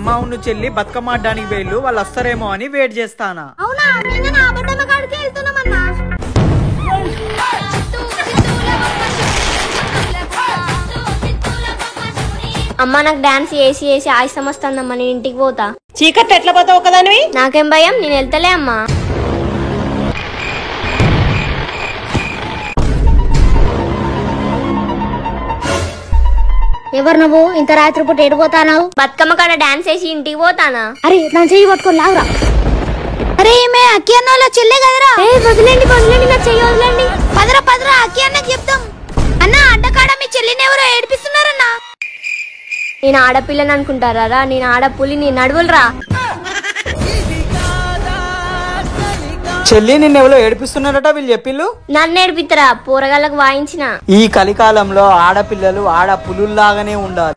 అమ్మ ఉన్న చెల్లి బతుకమ్మ ఆడడానికి వేళ్ళు వాళ్ళు వస్తారేమో అని వెయిట్ చేస్తానా. అవునా నేను నా బట్టమ్మ కాడికి వెళ్తున్నామన్నా. అమ్మ నాకు డాన్స్ చేసి చేసి ఆయుసం వస్తుందమ్మా, నేను ఇంటికి పోతా. చీకట్లో ఎట్లా పోతావు ఒకదానివి? నాకేం భయం, నేను వెళ్తలే అమ్మా. ఎవరు నువ్వు ఇంత రాత్రి పూట ఎడిపోతావు? బతుకమ్మ కాడ డాన్స్ చేసి ఇంటికి పోతానా. అరే నా చెయ్యి పట్టుకొని లావురా. అరే ఈమె అక్కి అన్న వాళ్ళ చెల్లె కదరా. వదిలేండి వదిలేండి, నా చెయ్యి వదిలేండి. పదరా పదరా అక్కి అన్నకి చెప్తాం. అన్న అడ్డకాడ మీ చెల్లిని ఎవరో ఏడిపిస్తున్నారన్నా. నేను ఆడపిల్లని అనుకుంటారా? నేను ఆడపులి, నీ నడువులరా. చెల్లి నిన్నెవరో ఏడిపిస్తున్నారట వీళ్ళు చెప్పిళ్ళు. నన్ను ఏడిపిత్తరా? పోరగాళ్ళకు వాయించిన. ఈ కలికాలంలో ఆడపిల్లలు ఆడ పులుల్లాగానే ఉండాలి.